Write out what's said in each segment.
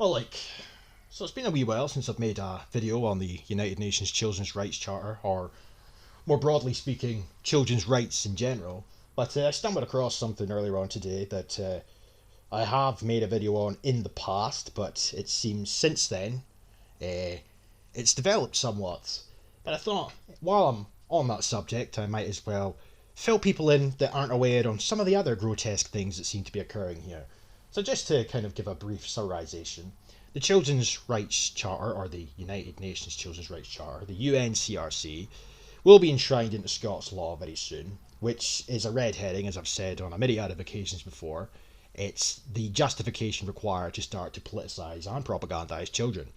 So it's been a wee while since I've made a video on the United Nations Children's Rights Charter, or more broadly speaking, children's rights in general. But I stumbled across something earlier on today that I have made a video on in the past, but it seems since then uh, it's developed somewhat. But I thought, while I'm on that subject, I might as well fill people in that aren't aware on some of the other grotesque things that seem to be occurring here. So just to kind of give a brief summarisation, the Children's Rights Charter, or the United Nations Children's Rights Charter, the UNCRC, will be enshrined into Scots law very soon, which is a red herring, as I've said on a myriad of occasions before. It's the justification required to start to politicise and propagandise children.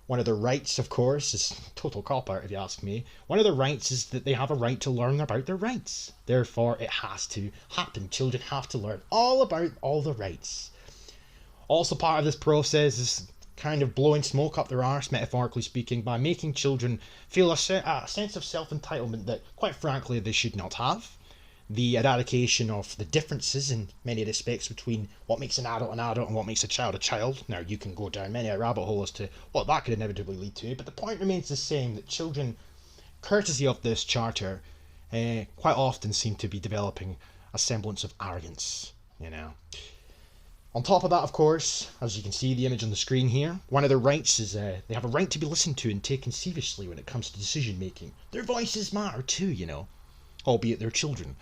One of their rights, of course, is total cop-out if you ask me. One of their rights is that they have a right to learn about their rights. Therefore, it has to happen. Children have to learn all about all the rights. Also part of this process is kind of blowing smoke up their arse, metaphorically speaking, by making children feel a sense of self-entitlement that, quite frankly, they should not have. The eradication of the differences in many respects between what makes an adult and what makes a child a child. Now, you can go down many a rabbit hole as to what that could inevitably lead to, but the point remains the same, that children, courtesy of this charter, quite often seem to be developing a semblance of arrogance, you know. On top of that, of course, as you can see the image on the screen here, one of their rights is they have a right to be listened to and taken seriously when it comes to decision making. Their voices matter too, you know, albeit they're children.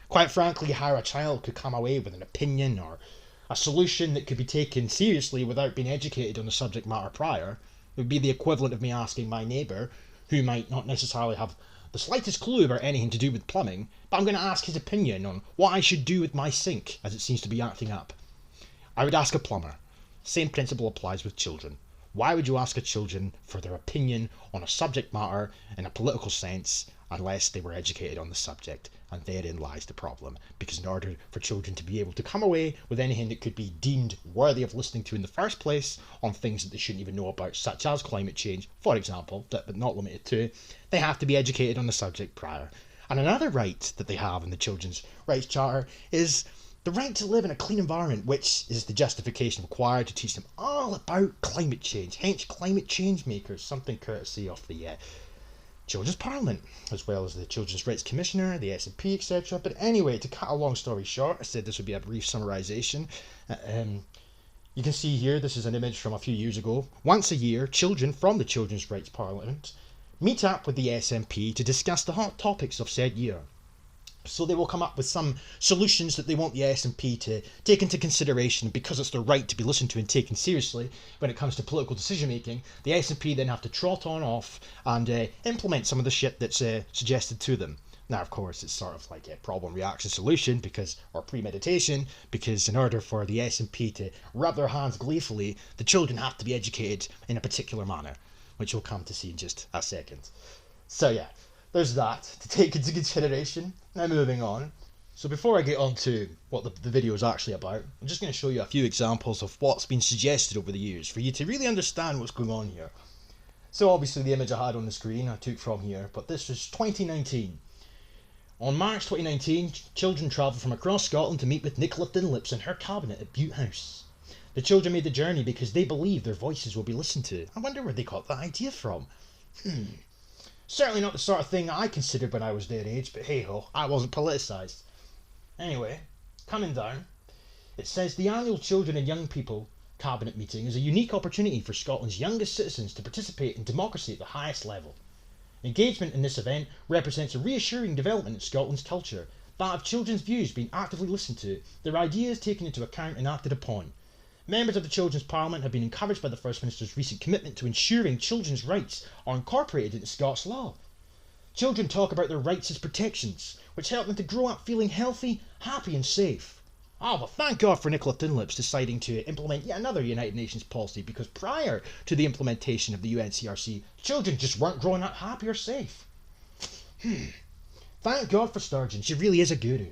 Quite frankly, how a child could come away with an opinion or a solution that could be taken seriously without being educated on the subject matter prior would be the equivalent of me asking my neighbour, who might not necessarily have the slightest clue about anything to do with plumbing, but I'm going to ask his opinion on what I should do with my sink as it seems to be acting up. I would ask a plumber. Same principle applies with children. Why would you ask a children for their opinion on a subject matter in a political sense unless they were educated on the subject? And therein lies the problem. Because in order for children to be able to come away with anything that could be deemed worthy of listening to in the first place on things that they shouldn't even know about, such as climate change, for example, but not limited to, they have to be educated on the subject prior. And another right that they have in the Children's Rights Charter is the right to live in a clean environment, which is the justification required to teach them all about climate change. Hence, climate change makers, something courtesy of the Children's Parliament, as well as the Children's Rights Commissioner, the SNP, etc. But anyway, to cut a long story short, I said this would be a brief summarisation. You can see here, this is an image from a few years ago. Once a year, children from the Children's Rights Parliament meet up with the SNP to discuss the hot topics of said year. So they will come up with some solutions that they want the SNP to take into consideration. Because it's their right to be listened to and taken seriously when it comes to political decision making, the SNP then have to trot on off and implement some of the shit that's suggested to them. Now, of course, it's sort of like a problem, reaction, solution, or premeditation, because in order for the SNP to rub their hands gleefully, the children have to be educated in a particular manner, which we'll come to see in just a second. So yeah, there's that to take into consideration. Now moving on. So before I get on to what the video is actually about, I'm just going to show you a few examples of what's been suggested over the years for you to really understand what's going on here. So obviously the image I had on the screen I took from here, but this was 2019. On March 2019, children travelled from across Scotland to meet with Nicola Dunlips in her cabinet at Bute House. The children made the journey because they believed their voices will be listened to. I wonder where they got that idea from. Certainly not the sort of thing I considered when I was their age, but hey ho, I wasn't politicised. Anyway, coming down, it says the annual Children and Young People Cabinet meeting is a unique opportunity for Scotland's youngest citizens to participate in democracy at the highest level. Engagement in this event represents a reassuring development in Scotland's culture, that of children's views being actively listened to, their ideas taken into account and acted upon. Members of the Children's Parliament have been encouraged by the First Minister's recent commitment to ensuring children's rights are incorporated into Scots law. Children talk about their rights as protections, which help them to grow up feeling healthy, happy and safe. Oh, well, thank God for Nicola Dunlips deciding to implement yet another United Nations policy, because prior to the implementation of the UNCRC, children just weren't growing up happy or safe. Thank God for Sturgeon, she really is a guru.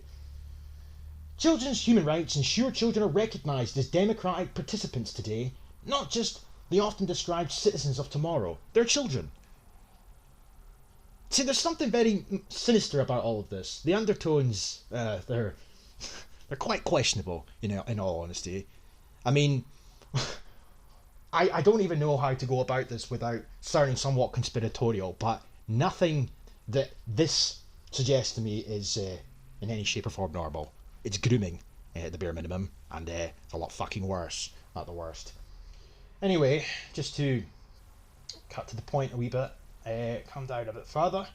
Children's human rights ensure children are recognised as democratic participants today, not just the often described citizens of tomorrow. They're children. See, there's something very sinister about all of this. The undertones, they're quite questionable, you know, in all honesty. I mean, I don't even know how to go about this without sounding somewhat conspiratorial, but nothing that this suggests to me is in any shape or form normal. It's grooming at the bare minimum, and it's a lot fucking worse at the worst. Anyway, just to cut to the point a wee bit, come down a bit further.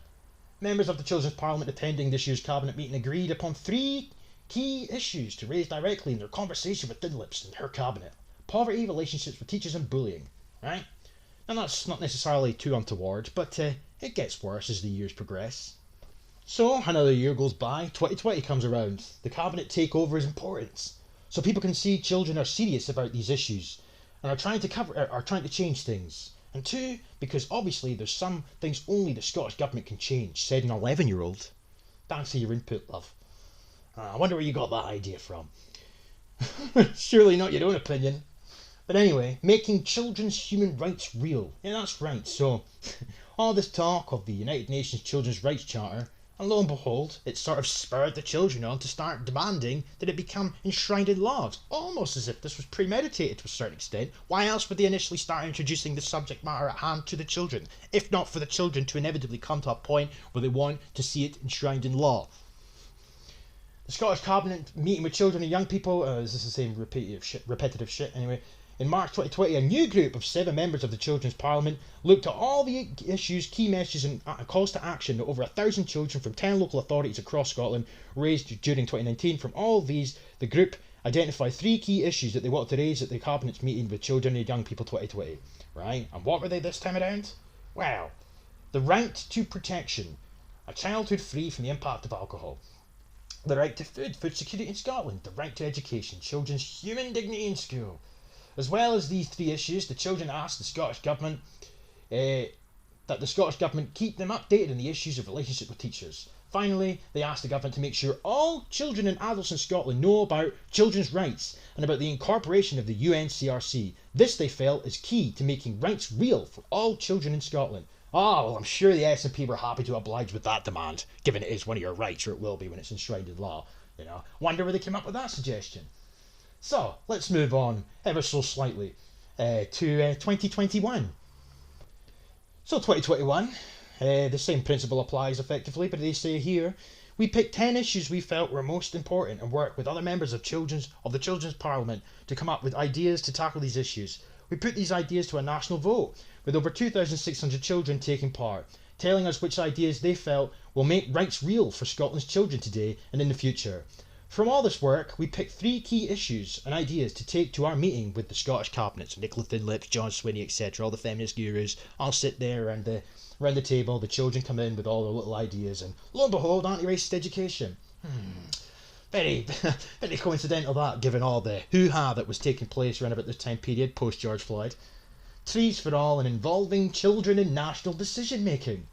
Members of the Children's Parliament attending this year's Cabinet meeting agreed upon 3 key issues to raise directly in their conversation with Thin Lips and her Cabinet. Poverty, relationships with teachers and bullying. Right? And that's not necessarily too untoward, but it gets worse as the years progress. So, another year goes by, 2020 comes around. The Cabinet takeover is important. So people can see children are serious about these issues and are trying to change things. And 2, because obviously there's some things only the Scottish Government can change, said an 11-year-old. Thanks for your input, love. I wonder where you got that idea from. Surely not your own opinion. But anyway, making children's human rights real. Yeah, that's right. So, all this talk of the United Nations Children's Rights Charter, and lo and behold, it sort of spurred the children on to start demanding that it become enshrined in law. It's almost as if this was premeditated to a certain extent. Why else would they initially start introducing the subject matter at hand to the children, if not for the children to inevitably come to a point where they want to see it enshrined in law? The Scottish Cabinet meeting with children and young people, this is the same repetitive shit anyway. In March 2020, a new group of 7 members of the Children's Parliament looked at all the issues, key messages and calls to action that over 1,000 children from 10 local authorities across Scotland raised during 2019. From all of these, the group identified 3 key issues that they wanted to raise at the Cabinet's meeting with children and young people 2020. Right? And what were they this time around? Well, the right to protection, a childhood free from the impact of alcohol. The right to food security in Scotland, the right to education, children's human dignity in school. As well as these 3 issues, the children asked the Scottish Government that the Scottish Government keep them updated on the issues of relationship with teachers. Finally, they asked the Government to make sure all children and adults in Scotland know about children's rights and about the incorporation of the UNCRC. This, they felt, is key to making rights real for all children in Scotland. Well, I'm sure the SNP were happy to oblige with that demand, given it is one of your rights, or it will be when it's enshrined in law. Wonder where they came up with that suggestion. So, let's move on ever so slightly to 2021. So 2021, the same principle applies effectively, but they say here, we picked 10 issues we felt were most important and worked with other members of the Children's Parliament to come up with ideas to tackle these issues. We put these ideas to a national vote, with over 2,600 children taking part, telling us which ideas they felt will make rights real for Scotland's children today and in the future. From all this work, we picked 3 key issues and ideas to take to our meeting with the Scottish Cabinet. So Nicola Thin Lips, John Swinney, etc., all the feminist gurus, all sit there around the table, the children come in with all their little ideas, and lo and behold, anti-racist education. Very, very coincidental that, given all the hoo-ha that was taking place around about this time period, post-George Floyd. Trees for all and involving children in national decision-making.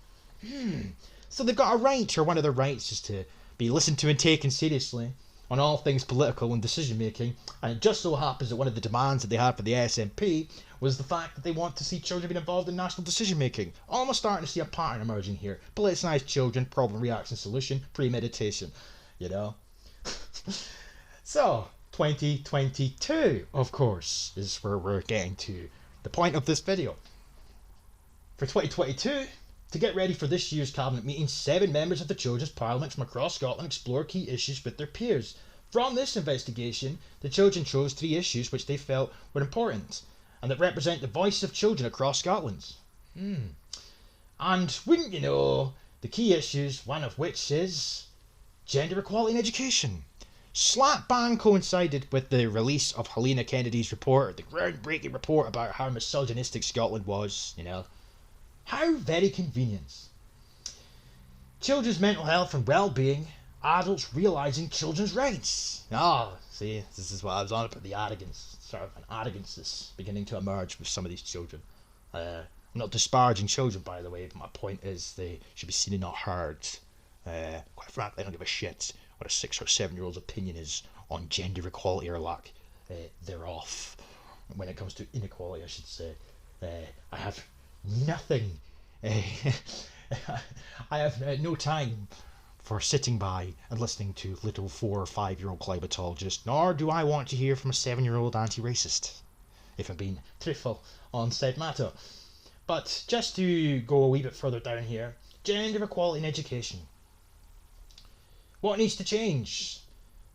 So they've got a right, or one of their rights is to be listened to and taken seriously on all things political and decision making, and it just so happens that one of the demands that they had for the SNP was the fact that they want to see children being involved in national decision making. Almost starting to see a pattern emerging here. Politicised children, problem, reaction, solution, premeditation. So, 2022, of course, is where we're getting to the point of this video. For 2022, to get ready for this year's Cabinet meeting, 7 members of the Children's Parliament from across Scotland explore key issues with their peers. From this investigation, the children chose 3 issues which they felt were important and that represent the voice of children across Scotland. And wouldn't you know, the key issues, one of which is gender equality in education. Slap bang coincided with the release of Helena Kennedy's report, the groundbreaking report about how misogynistic Scotland was, How very convenient. Children's mental health and well-being, adults realising children's rights. See, this is what I was on about, the arrogance. Sort of an arrogance that's beginning to emerge with some of these children. I'm not disparaging children, by the way, but my point is they should be seen and not heard. Quite frankly, I don't give a shit what a 6 or 7-year-old's opinion is on gender equality or lack thereof. When it comes to inequality, I should say. I have nothing. I have no time for sitting by and listening to little 4 or 5-year-old climatologists, nor do I want to hear from a 7-year-old anti-racist. if I'm being truthful on said matter. But just to go a wee bit further down here, gender equality in education. What needs to change?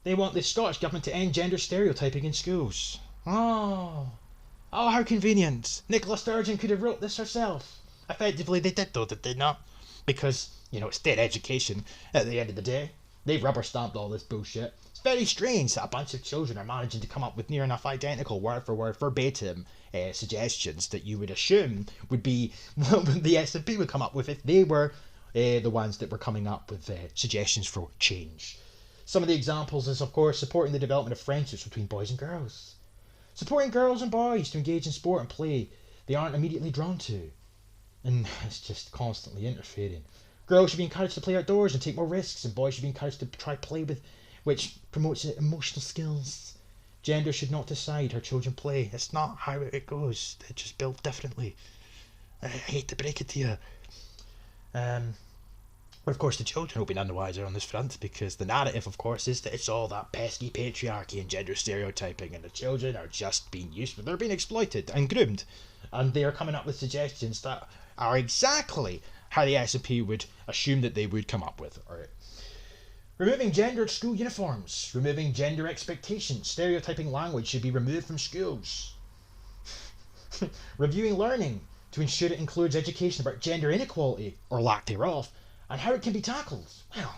They want the Scottish Government to end gender stereotyping in schools. Oh, how convenient. Nicola Sturgeon could have wrote this herself. Effectively, they did though, did they not? Because, it's their education at the end of the day. They've rubber stamped all this bullshit. It's very strange that a bunch of children are managing to come up with near enough identical, word for word, verbatim suggestions that you would assume would be what the SNP would come up with if they were the ones that were coming up with suggestions for change. Some of the examples is, of course, supporting the development of friendships between boys and girls. Supporting girls and boys to engage in sport and play they aren't immediately drawn to. And it's just constantly interfering. Girls should be encouraged to play outdoors and take more risks, and boys should be encouraged to try play with, which promotes emotional skills. Gender should not decide how children play. It's not how it goes. They're just built differently. I hate to break it to you. But of course the children will be none the wiser on this front, because the narrative, of course, is that it's all that pesky patriarchy and gender stereotyping, and the children are just being used, they're being exploited and groomed, and they are coming up with suggestions that are exactly how the SNP would assume that they would come up with. Alright. Removing gendered school uniforms, removing gender expectations, stereotyping language should be removed from schools. Reviewing learning to ensure it includes education about gender inequality, or lack thereof, and how it can be tackled. Well,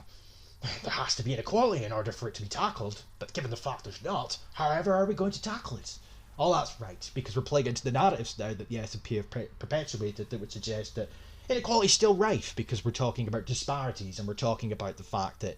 there has to be inequality in order for it to be tackled, but given the fact there's not, however are we going to tackle it? Oh, that's right, because we're playing into the narratives now that the SNP have perpetuated that would suggest that inequality is still rife, because we're talking about disparities, and we're talking about the fact that,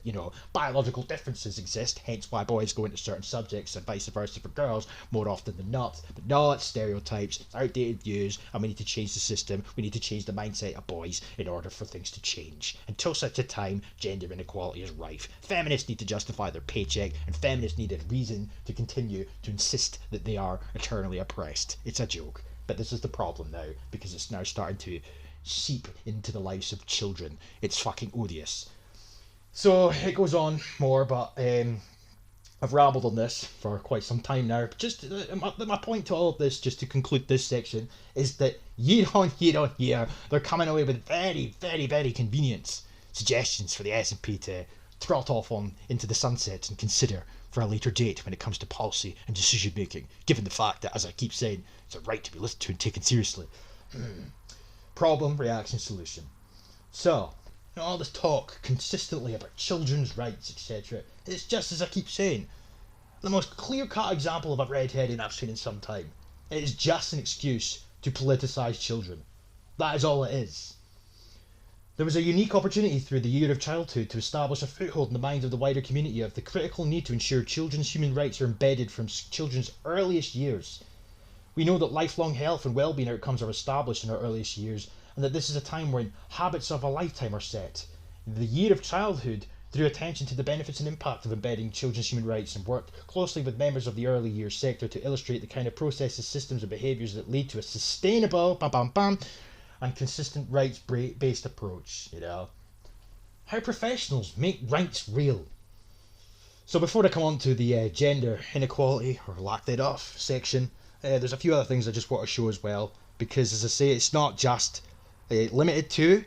biological differences exist, hence why boys go into certain subjects and vice versa for girls more often than not. But no, it's stereotypes, it's outdated views, and we need to change the system, we need to change the mindset of boys in order for things to change. Until such a time, gender inequality is rife. Feminists need to justify their paycheck, and feminists need a reason to continue to insist that they are eternally oppressed. It's a joke, but this is the problem now, because it's now starting to seep into the lives of children. It's fucking odious. So it goes on more, but I've rambled on this for quite some time now. But just my point to all of this, just to conclude this section, is that year on year, they're coming away with very, very, very convenient suggestions for the SNP to trot off on into the sunset and consider for a later date when it comes to policy and decision making, given the fact that, as I keep saying, it's a right to be listened to and taken seriously. Problem, reaction, solution. So, all this talk consistently about children's rights, etc., it's just as I keep saying, the most clear-cut example of a red herring I've seen in some time. It is just an excuse to politicise children. That is all it is. There was a unique opportunity through the Year of Childhood to establish a foothold in the minds of the wider community of the critical need to ensure children's human rights are embedded from children's earliest years. We know that lifelong health and well-being outcomes are established in our earliest years, and that this is a time when habits of a lifetime are set. The Year of Childhood drew attention to the benefits and impact of embedding children's human rights, and worked closely with members of the early years sector to illustrate the kind of processes, systems and behaviours that lead to a sustainable and consistent rights-based approach. How professionals make rights real. So before I come on to the gender inequality, or lack thereof, section, there's a few other things I just want to show as well, because as I say, it's not just limited to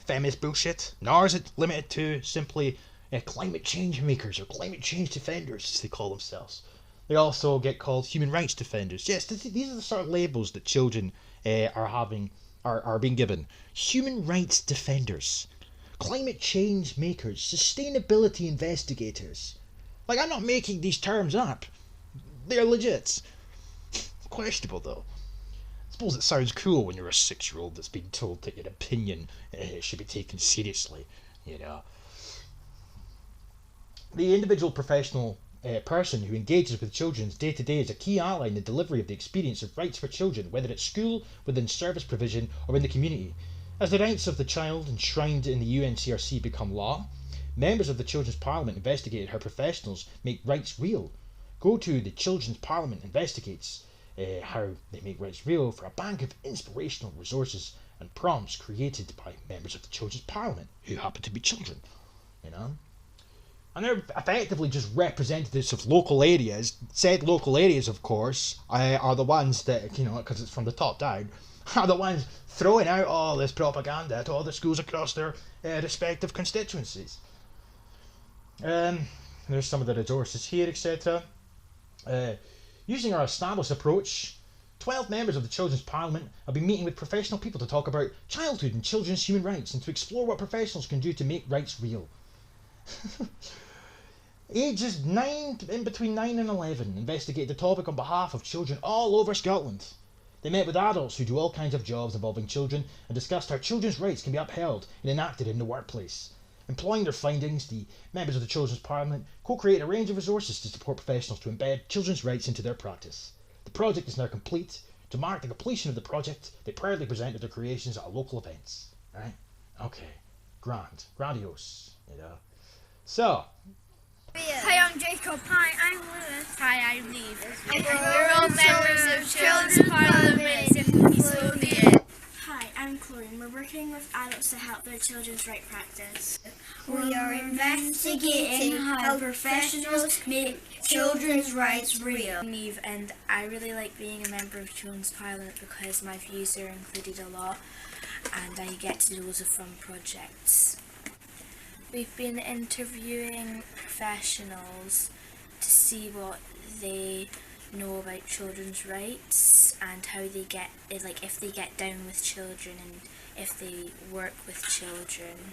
feminist bullshit, nor is it limited to simply climate change makers or climate change defenders, as they call themselves. They also get called human rights defenders. Yes, these are the sort of labels that children are being given. Human rights defenders, climate change makers, sustainability investigators. Like, I'm not making these terms up. They're legit. Questionable though. I suppose it sounds cool when you're a 6-year-old that's been told that your opinion should be taken seriously, The individual professional person who engages with children's day-to-day is a key ally in the delivery of the experience of rights for children, whether at school, within service provision, or in the community. As the rights of the child enshrined in the UNCRC become law, members of the Children's Parliament investigated how professionals make rights real. Go to the Children's Parliament Investigates how they make rights real for a bank of inspirational resources and prompts created by members of the Children's Parliament who happen to be children. And they're effectively just representatives of local areas. Said local areas, of course, are the ones that, because it's from the top down, are the ones throwing out all this propaganda to all the schools across their respective constituencies. There's some of the resources here, etc. Using our established approach, 12 members of the Children's Parliament have been meeting with professional people to talk about childhood and children's human rights and to explore what professionals can do to make rights real. Ages between 9 and 11 investigated the topic on behalf of children all over Scotland. They met with adults who do all kinds of jobs involving children and discussed how children's rights can be upheld and enacted in the workplace. Employing their findings, the members of the Children's Parliament co-created a range of resources to support professionals to embed children's rights into their practice. The project is now complete. To mark the completion of the project, they proudly presented their creations at local events. Right? Okay. Grandiose. So. Hi, I'm Jacob. Hi, I'm Lewis. Hi, I'm Neve. We're all members of Children's Parliament in Slovenia. Hi, I'm Chloe and we're working with adults to help their children's right practice. We are investigating how professionals make children's rights real. Neve, and I really like being a member of Children's Parliament because my views are included a lot and I get to do loads of fun projects. We've been interviewing professionals to see what they know about children's rights and how they get, if they get down with children and if they work with children.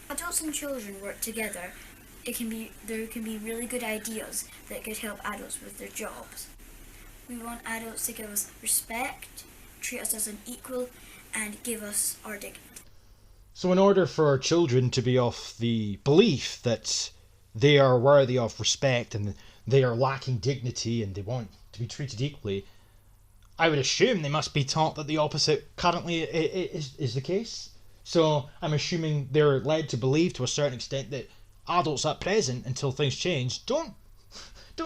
Adults and children work together. There can be really good ideas that could help adults with their jobs. We want adults to give us respect, treat us as an equal, and give us our dignity. So in order for children to be of the belief that they are worthy of respect and they are lacking dignity and they want to be treated equally, I would assume they must be taught that the opposite currently is the case. So I'm assuming they're led to believe to a certain extent that adults at present, until things change, don't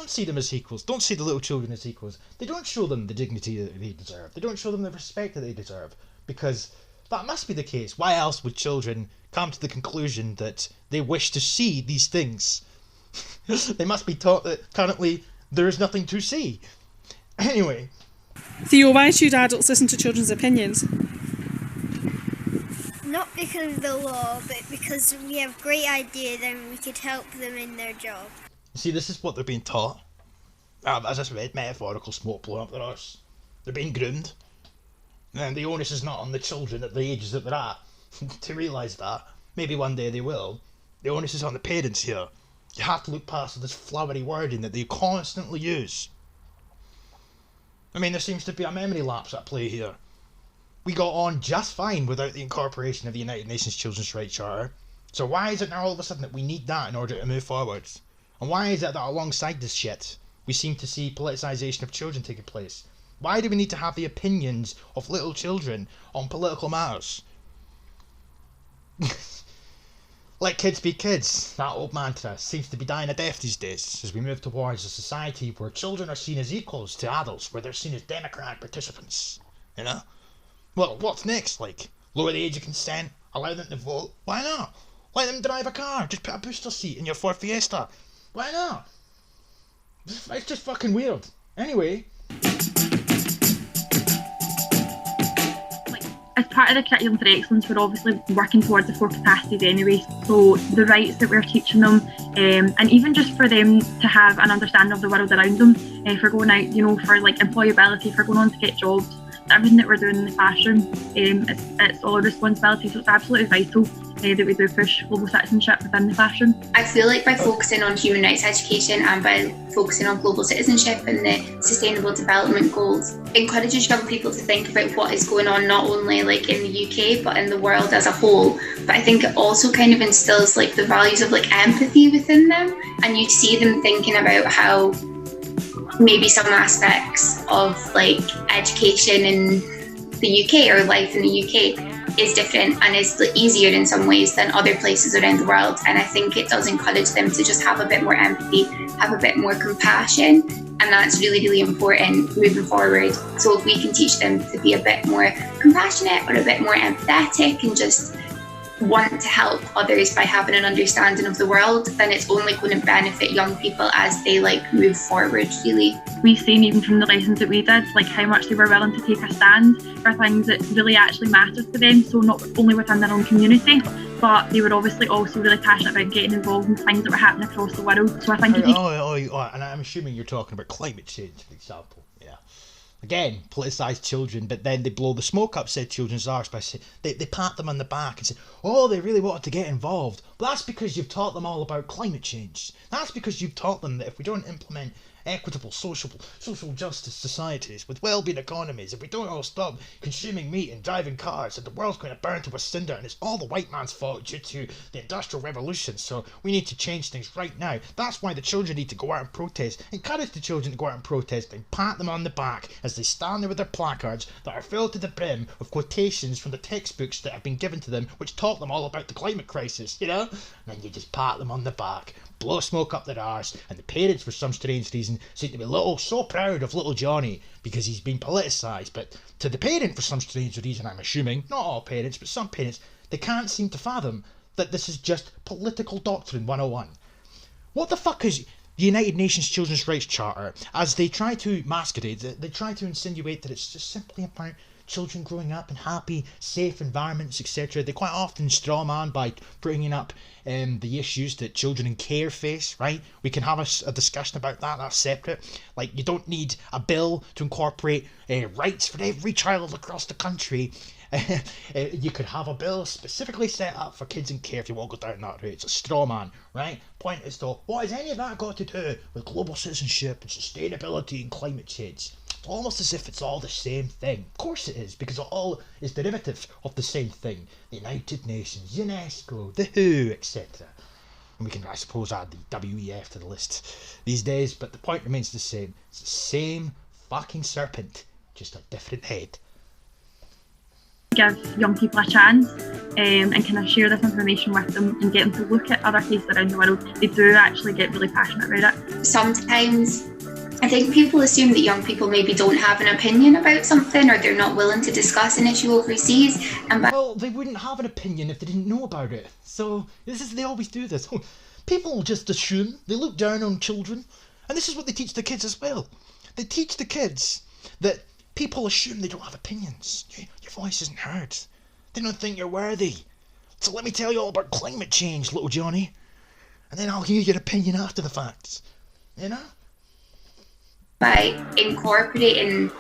see them as equals, don't see the little children as equals. They don't show them the dignity that they deserve. They don't show them the respect that they deserve, because that must be the case. Why else would children come to the conclusion that they wish to see these things? They must be taught that currently there is nothing to see. Anyway. Theo, why should adults listen to children's opinions? Not because of the law, but because we have great ideas and we could help them in their job. See, this is what they're being taught. As I said, metaphorical smoke blowing up their arse. They're being groomed. And the onus is not on the children at the ages that they're at to realise that. Maybe one day they will. The onus is on the parents here. You have to look past this flowery wording that they constantly use. I mean, there seems to be a memory lapse at play here. We got on just fine without the incorporation of the United Nations Children's Rights Charter. So why is it now all of a sudden that we need that in order to move forwards? And why is it that alongside this shit, we seem to see politicisation of children taking place? Why do we need to have the opinions of little children on political matters? Let kids be kids. That old mantra seems to be dying a death these days as we move towards a society where children are seen as equals to adults, where they're seen as democratic participants. You know? Well, what's next? Lower the age of consent, allow them to vote? Why not? Let them drive a car, just put a booster seat in your Ford Fiesta. Why not? It's just fucking weird. Anyway. As part of the Curriculum for Excellence, we're obviously working towards the 4 capacities anyway. So the rights that we're teaching them, and even just for them to have an understanding of the world around them, for going out, for employability, for going on to get jobs, everything that we're doing in the classroom, it's all a responsibility. So it's absolutely vital that we do push global citizenship within the classroom. I feel like by focusing on human rights education and by focusing on global citizenship and the sustainable development goals, it encourages young people to think about what is going on not only in the UK but in the world as a whole. But I think it also kind of instills the values of empathy within them, and you see them thinking about how maybe some aspects of education in the UK or life in the UK is different and is easier in some ways than other places around the world. And I think it does encourage them to just have a bit more empathy, have a bit more compassion, and that's really, really important moving forward. So if we can teach them to be a bit more compassionate or a bit more empathetic and just want to help others by having an understanding of the world, then it's only going to benefit young people as they move forward, really. We've seen even from the lessons that we did, how much they were willing to take a stand for things that really actually mattered to them. So not only within their own community, but they were obviously also really passionate about getting involved in things that were happening across the world. So I think and I'm assuming you're talking about climate change, for example. Yeah. Again, politicised children, but then they blow the smoke up said children's arse by saying they pat them on the back and say, oh, they really wanted to get involved. But that's because you've taught them all about climate change. That's because you've taught them that if we don't implement equitable social justice societies with well-being economies, if we don't all stop consuming meat and driving cars, that the world's going to burn to a cinder, and it's all the white man's fault due to the Industrial Revolution. So we need to change things right now. That's why the children need to go out and protest. Encourage the children to go out and protest and pat them on the back as they stand there with their placards that are filled to the brim of quotations from the textbooks that have been given to them, which taught them all about the climate crisis, And then you just pat them on the back, blow smoke up their arse, and the parents, for some strange reason, seem to be so proud of little Johnny because he's been politicised. But to the parent, for some strange reason, I'm assuming, not all parents, but some parents, they can't seem to fathom that this is just political doctrine 101. What the fuck is the United Nations Children's Rights Charter? As they try to masquerade, they try to insinuate that it's just simply about children growing up in happy, safe environments, etc. They quite often strawman by bringing up the issues that children in care face, right? We can have a discussion about that, that's separate. You don't need a bill to incorporate rights for every child across the country. You could have a bill specifically set up for kids in care if you want to go down that route. It's a straw man, right? Point is though, what has any of that got to do with global citizenship and sustainability and climate change? It's almost as if it's all the same thing. Of course it is, because it all is derivative of the same thing. The United Nations, UNESCO, the WHO, etc. And we can, I suppose, add the WEF to the list these days, but the point remains the same. It's the same fucking serpent, just a different head. Give young people a chance and kind of share this information with them and get them to look at other places around the world. They do actually get really passionate about it. Sometimes I think people assume that young people maybe don't have an opinion about something, or they're not willing to discuss an issue overseas. Well, they wouldn't have an opinion if they didn't know about it. So they always do this. People just assume, they look down on children, and this is what they teach the kids as well. They teach the kids that people assume they don't have opinions. Your voice isn't heard. They don't think you're worthy. So let me tell you all about climate change, little Johnny, and then I'll hear your opinion after the fact. By incorporating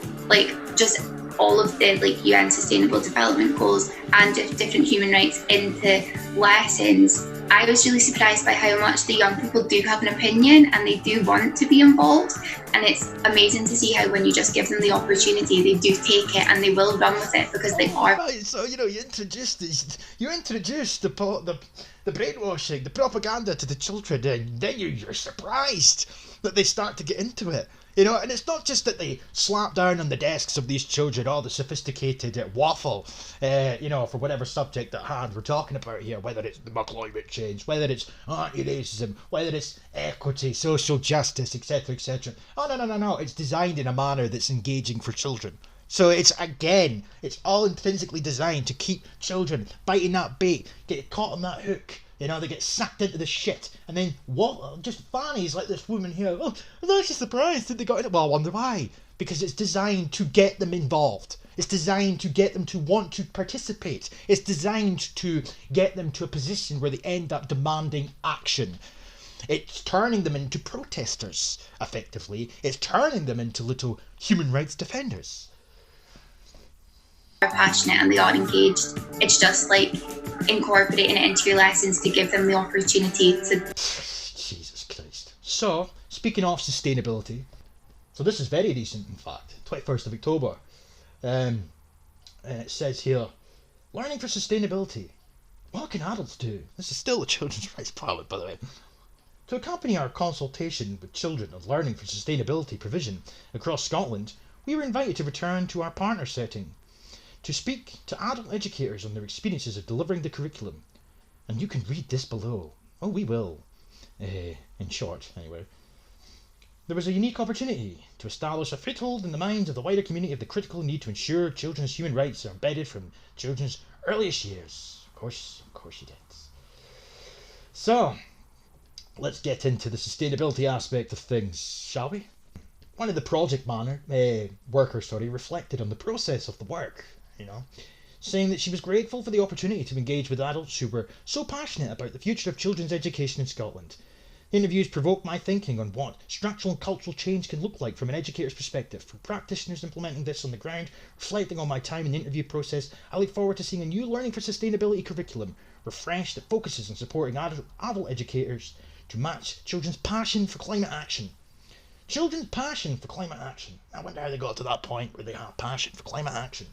just all of the UN Sustainable Development Goals and different human rights into lessons, I was really surprised by how much the young people do have an opinion and they do want to be involved. And it's amazing to see how when you just give them the opportunity, they do take it and they will run with it because they are. Right, so you introduce the brainwashing, the propaganda to the children, and then you're surprised that they start to get into it. And it's not just that they slap down on the desks of these children all the sophisticated waffle, for whatever subject at hand we're talking about here, whether it's climate change, whether it's anti-racism, whether it's equity, social justice, etc., etc. Oh, no, it's designed in a manner that's engaging for children. So it's all intrinsically designed to keep children biting that bait, get caught on that hook. They get sucked into the shit, and then what? Just fannies like this woman here. Oh, I'm actually surprised that they got in it. Well, I wonder why. Because it's designed to get them involved. It's designed to get them to want to participate. It's designed to get them to a position where they end up demanding action. It's turning them into protesters, effectively. It's turning them into little human rights defenders. Are passionate and they are engaged. It's just incorporating it into your lessons to give them the opportunity to. Jesus Christ. So, speaking of sustainability, so this is very recent, in fact, 21st of October. And it says here, learning for sustainability. What can adults do? This is still a children's rights parliament, by the way. To accompany our consultation with children of learning for sustainability provision across Scotland, we were invited to return to our partner setting to speak to adult educators on their experiences of delivering the curriculum. And you can read this below. Oh, we will. In short, anyway. There was a unique opportunity to establish a foothold in the minds of the wider community of the critical need to ensure children's human rights are embedded from children's earliest years. Of course you did. So, let's get into the sustainability aspect of things, shall we? One of the project workers reflected on the process of the work, saying that she was grateful for the opportunity to engage with adults who were so passionate about the future of children's education in Scotland. The interviews provoked my thinking on what structural and cultural change can look like from an educator's perspective. For practitioners implementing this on the ground, reflecting on my time in the interview process, I look forward to seeing a new Learning for Sustainability curriculum, refreshed, that focuses on supporting adult educators to match children's passion for climate action. Children's passion for climate action. I wonder how they got to that point where they have passion for climate action.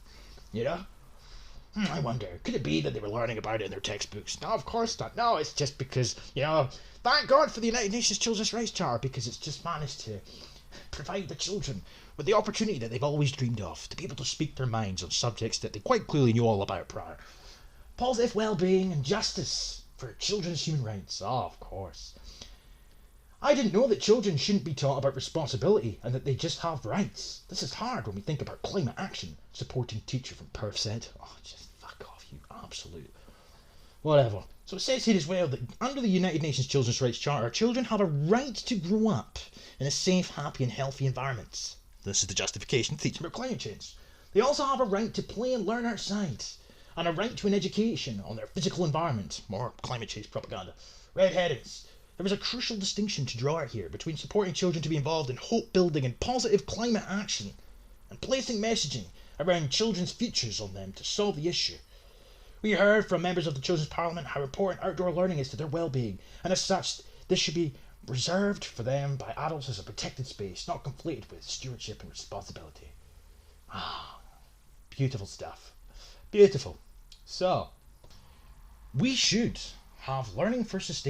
I wonder, could it be that they were learning about it in their textbooks? No, of course not. No, it's just because, thank God for the United Nations Children's Rights Charter, because it's just managed to provide the children with the opportunity that they've always dreamed of, to be able to speak their minds on subjects that they quite clearly knew all about prior. Positive well-being and justice for children's human rights. Oh, of course. I didn't know that children shouldn't be taught about responsibility and that they just have rights. This is hard when we think about climate action. Supporting teacher from Perth said. Oh, just fuck off, you absolute. Whatever. So it says here as well that under the United Nations Children's Rights Charter, children have a right to grow up in a safe, happy and healthy environment. This is the justification for teaching about climate change. They also have a right to play and learn outside, and a right to an education on their physical environment. More climate change propaganda. Red herrings. There is a crucial distinction to draw here between supporting children to be involved in hope building and positive climate action and placing messaging around children's futures on them to solve the issue. We heard from members of the Children's Parliament how important outdoor learning is to their well-being, and as such, this should be reserved for them by adults as a protected space, not conflated with stewardship and responsibility. Ah, beautiful stuff. Beautiful. So, we should have learning for sustainability.